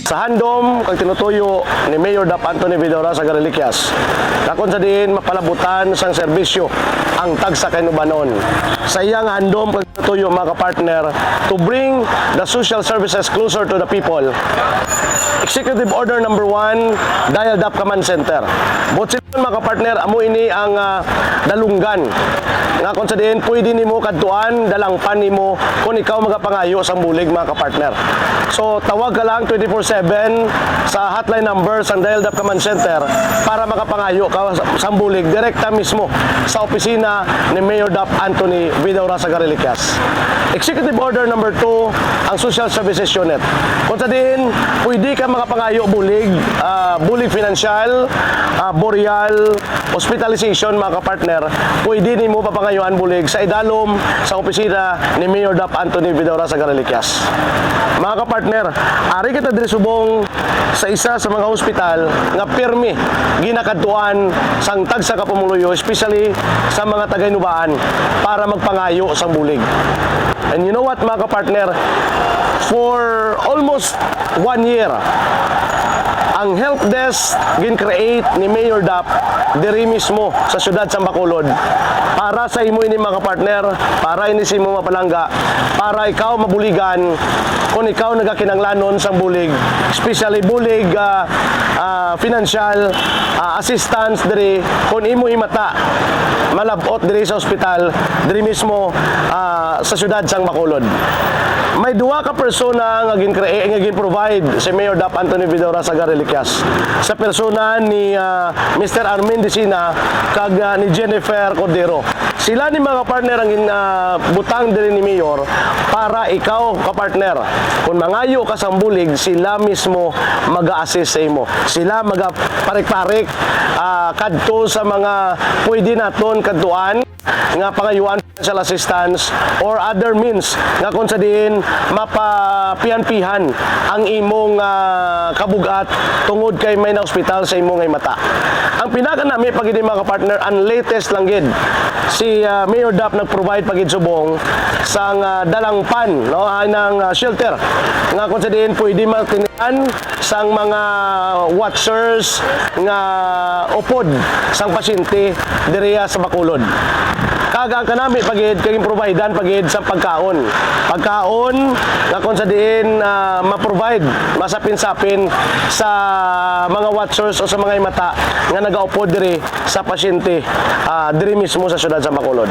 Sa handom kag tinutuyo ni Mayor Dap Anthony Vidora sa Gareliquias, kakon sa diin mapalabutan sang serbisyo ang tagsa kay Nubanon. Sa iyang handom kag tinutuyo mga kapartner to bring the social services closer to the people. Executive Order number 1, Dial Dap Command Center. Botsilon mga kapartner, amo ini ang dalunggan nga kung sa diin pwede nimo kadtuan dalangpan nimo kung ikaw magapangayo sa bulig mga kapartner. So tawag ka lang 24/7 sa hotline number sa Dial Dap Command Center para makapangayo ka sa bulig direkta mismo sa opisina ni Mayor Dap Anthony Vidora sa Gareliquias. Executive Order number 2, ang Social Services Unit. Kung sa diin pwede ka makapangayo bulig, bulig financial, boreal, hospitalization mga kapartner, pwede nimo papangayuan bulig sa idalom sa opisina ni Mayor Dap Anthony Vidora sa Gareliquias. Mga kapartner, ari kita diri subong sa isa sa mga hospital nga pirmi ginakadtuan sang tagsa ka pamuluyo, especially sa mga tagainubaan para magpangayo sa bulig. And you know what mga kapartner, for almost 1 year, ang help desk gin-create ni Mayor Dap diri mismo sa siyudad sa Bacolod para sa imo ini mga partner, para ini sa imo mapalangga, para ikaw mabuligan kung ikaw nagakinanglanon sa bulig, especially bulig financial assistance diri kung imo himata malabot diri sa ospital diri mismo sa siyudad sa Bacolod. May duwa ka persona nga gin-provide si Mayor Dap Anthony Vidora sa Gareliquias. Sa persona ni Mr. Armin Dicina kag ni Jennifer Cordero. Sila ni mga partner ang butang diri ni Mayor para ikaw ka-partner. Kung mangayo ka sa bulig, sila mismo mag-a-assist sa imo. Sila magaparik-parik kadto sa mga pwede naton kadtuan nga pangayuan financial assistance or other means nga kung sa diin mapapihan-pihan ang imong kabugat tungod kay may na ospital sa imong ngay mata. Ang pinaka nami pag mga partner ang latest lang gid si Mayor Dap nag-provide pagid subong sang dalangpan no ng shelter nga kung sa diin pwede matinian sang mga watchers nga upod sang pasyente diriya sa Bacolod. Kaga ang kanami pagid kaging providean pagid sa pagkaon nga kung sa diin ma-provide masapin-sapin sa mga watchers o sa mga mata nga nagaupod diri sa pasyente diri mismo sa siyudad sa Bacolod.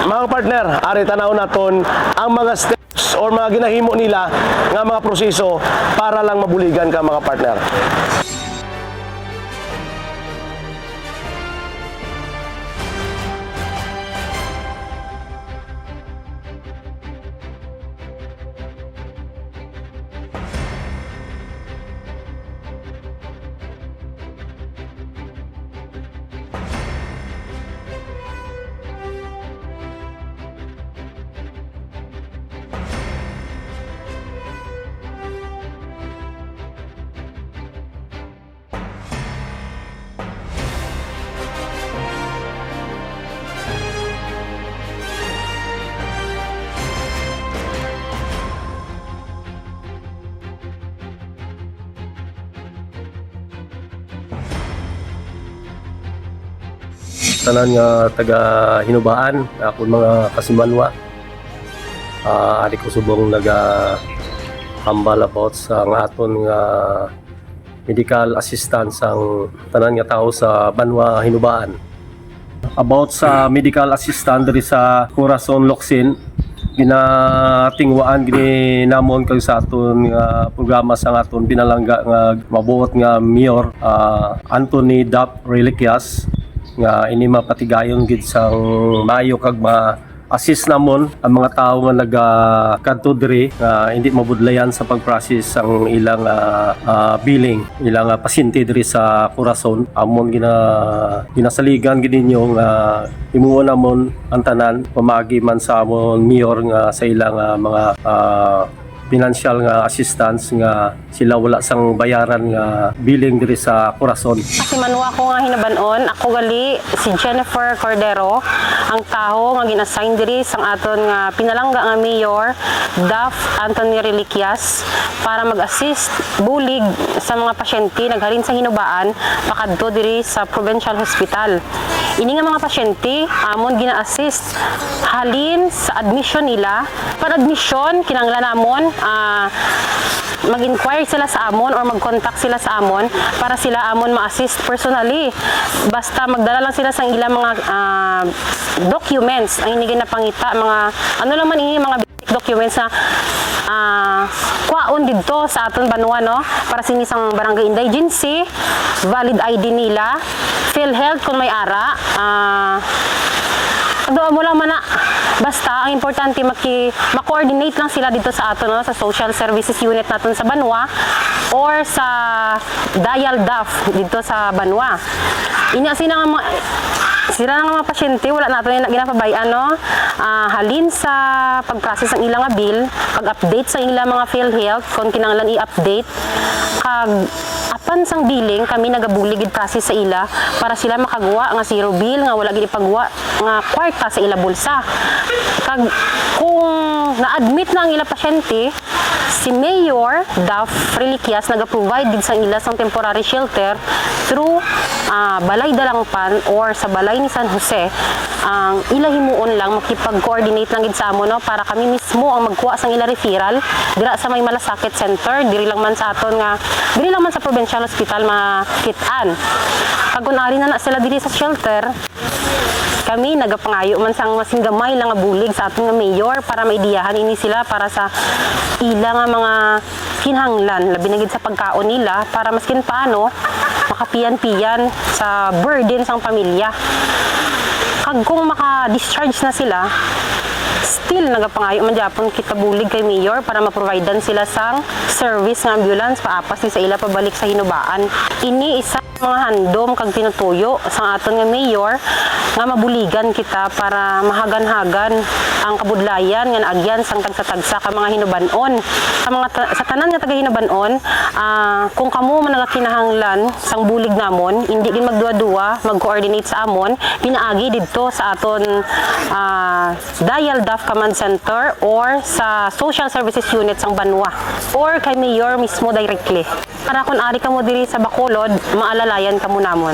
Mga partner, ari tanaw naton ang mga steps or mga ginahimo nila nga mga proseso para lang mabuligan ka mga partner. Tanan nga taga Hinubaan, akong mga kasimanwa. Ari ko subong hambal about sa nga aton nga medical assistance ang tanan nga tao sa Banwa Hinubaan. About sa medical assistance diri sa Corazon Locsin, ginatingwaan gini namon kag sa aton nga programa sa aton binalangga nga mabuot nga Mayor Anthony Dap Reliquias nga ini mapatigayon gid sang mayo kag ma-assist namon ang mga tawo nga nagakadto diri nga hindi mabudlayan sa pag-process ang ilang billing, ilang pasyente diri sa Corazon. Amon ginasaligan gid ninyo nga himuon namon ang tanan pamagi man sa amon mayor nga sa ilang mga financial nga assistance nga sila wala sang bayaran nga billing diri sa Corazon. Kasi manuwa ko nga hinabanon, ako gali si Jennifer Cordero, ang taho nga ginassign diri sang aton nga pinalangga nga mayor, Duff Anthony Reliquias, para mag-assist bulig sa mga pasyente naghalin sa hinubaan pakadto diri sa Provincial Hospital. Ini nga mga pasyente amon gina-assist halin sa admission nila. Para admission kinanglan namon mag-inquire sila sa amon or mag-contact sila sa amon para sila amon ma-assist personally. Basta magdala lang sila sa ilang mga documents ang inigin na pangita, mga ano lang man ini mga basic documents na kwaon dito sa aton banwa, no, para sinisang barangay indigency, valid ID nila, PhilHealth kung may ara, doon mo lang man na. Basta, ang importante, ma-coordinate lang sila dito sa ato, no, sa Social Services Unit natin sa Banwa or sa Dial Duff dito sa Banwa. Inya sila nga mga pasyente, wala natin yung ginapabayan, no? Halin sa pag-process ng ilang bill, pag-update sa ilang mga PhilHealth, kung kinanglan i-update, apan sang billing, kami nagabuligid process sa ila para sila makagawa nga zero bill, nga wala gid ipagawa nga kwarta sa ila bulsa. Kung na-admit na ang ila pasyente, si Mayor Duff Reliquias naga-provide din sa ila sang temporary shelter through Balay Dalangpan or sa Balay ni San Jose. Ang ila himuon lang makipag-coordinate lang gid sa amo, no, para kami mismo ang magkuha sang ila referral dira sa May Malasakit Center, diri lang man sa aton nga diri lang man sa Provincial Hospital Makit-an. Pag kunari na sila diri sa shelter, kami nagapangayo man sang masing gamay lang nga bulig sa aton nga mayor para maidiyahan ini sila para sa ila nga mga kinahanglan labi na gid sa pagkaon nila para maskin paano makapiyan-piyan sa burden sang pamilya. Kag kung maka-discharge na sila, still nagapangayo man gyapon kita bulig kay mayor para ma-providean sila sang service nga ambulance paapas ni sa ila pabalik sa hinubaan. Ini isa mga handom kag tinutuyo sa aton nga mayor nga mabuligan kita para mahagan-hagan ang kabudlayan nga naagyan sang tagsa-tagsa ka mga hinubanon. Sa tanan nga taga hinubanon, kung kamo man nagakinahanglan sang bulig namon, hindi din magduwa-duwa, mag-coordinate sa amon, pinaagi didto sa aton Dial Duff Command Center or sa Social Services Unit sang Banwa or kay mayor mismo directly. Para kung ari kamo diri sa Bacolod, maalalayan kamo namon.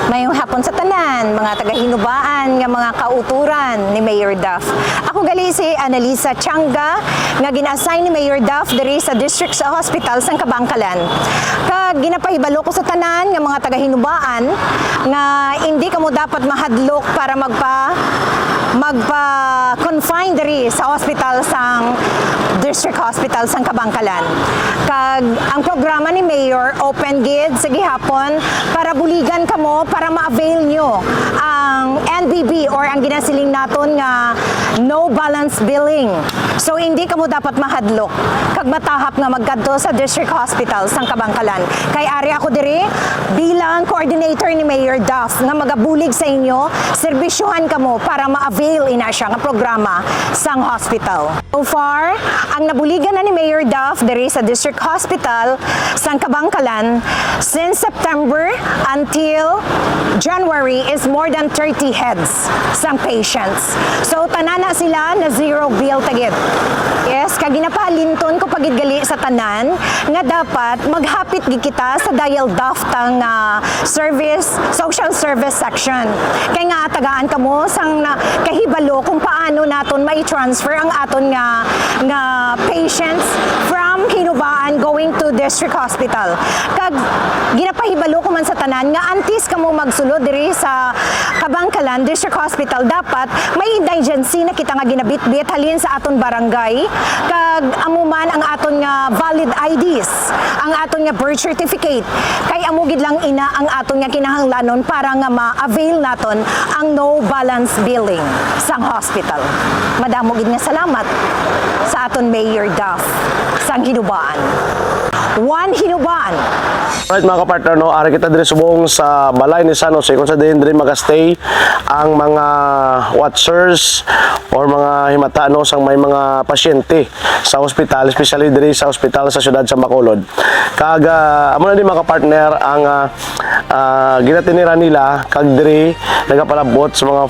Mayong hapon sa tanan, mga taga-hinubaan nga mga kauturan ni Mayor Duff. Ako gali si Annalisa Changa nga gina-assign ni Mayor Duff diri sa District Hospital sang Kabangkalan. Kag ginapahibalo ko sa tanan nga mga taga-hinubaan nga hindi kamo dapat mahadlok para magpa-confine diri sa hospital sang District Hospital sang Kabangkalan. Kag ang programa ni Mayor open gid sa gihapon para buligan kamo para ma-avail nyo ang NBB or ang ginasiling naton nga no balance billing. So hindi kamo dapat mahadlok kag matahap nga magkadto sa District Hospital sang Kabangkalan. Kay ari ako diri bilang coordinator ni Mayor Duff nga magabulig sa inyo, serbisyohan kamo para ma-avail ina siya nga programa sang hospital. So far, ang nabuligan na ni Mayor Duff diri sa District Hospital sang Kabangkalan since September until January is more than 30 heads sang patients. So tanana sila na zero bill tagid. Yes, kag ginapalinton ko pagid gali sa tanan nga dapat maghapit gid kita sa Dial Duff tang social service section. Kay nga tagaan kamo sang kahibalo kung paano naton mai-transfer ang aton nga patients from hinubaan going to District Hospital. Kag ginapahibalo ko man sa tanan nga antes kamo magsulod diri sa Kabangkalan District Hospital, dapat may indigency na kita nga ginabit-bit halin sa aton barangay kag amuman ang aton nga valid IDs, ang aton nga birth certificate. Kay amo gid lang ina ang aton nga kinahanglanon para nga ma-avail naton ang no balance billing sang hospital. Madamo gid nga salamat sa aton Mayor Duff sang hinubaan. 1 Hinuban. Right mga kapartner, no, ari kita diri subong sa balay ni San Jose kung sa din diri magastay ang mga watchers or mga himata no sang may mga pasyente sa ospital, especially diri sa ospital sa siyudad sa Bacolod. Kag amo na di mga kapartner ang ginatinira nila kag diri nagapalabot sa mga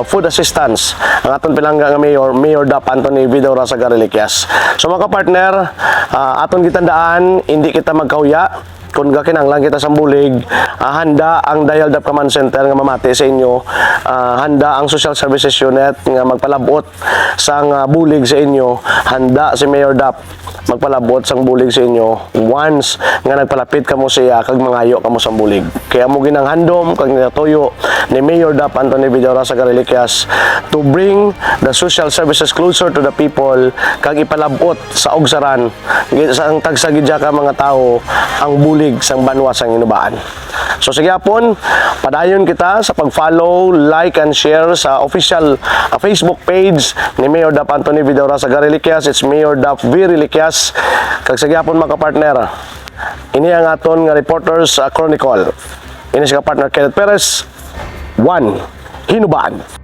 food assistance ang aton pilangga nga Mayor Dap Anthony Vidora sa Gareliquias. So mga kapartner, aton gitandaan hindi kita magkahuya kung gakinanglan kita sa bulig, handa ang Dial Dap Command Center nga mamati sa inyo, handa ang Social Services Unit nga magpalabot sang bulig sa inyo, handa si Mayor Dap magpalabot sang bulig sa inyo once nga nagpalapit kamo siya kag mangayo kamo sa bulig. Kaya mo ginang handom kag natuyo ni Mayor Dap Anthony Vidora sa Gareliquias to bring the social services closer to the people kag ipalabot sa ogsaran sa ang tagsagidya ka mga tao ang bulig sang banwa sang inubaan. So sige hapon, padayon kita sa pag-follow, like and share sa official Facebook page ni Mayor Dap Anthony Vidora sa Gareliquias. It's Mayor Dap V. Reliquias. Kag sige hapon mga kapartner, ini ang aton nga Reporters Chronicle. Ini si kapartner Kenneth Perez, 1 Hinuban.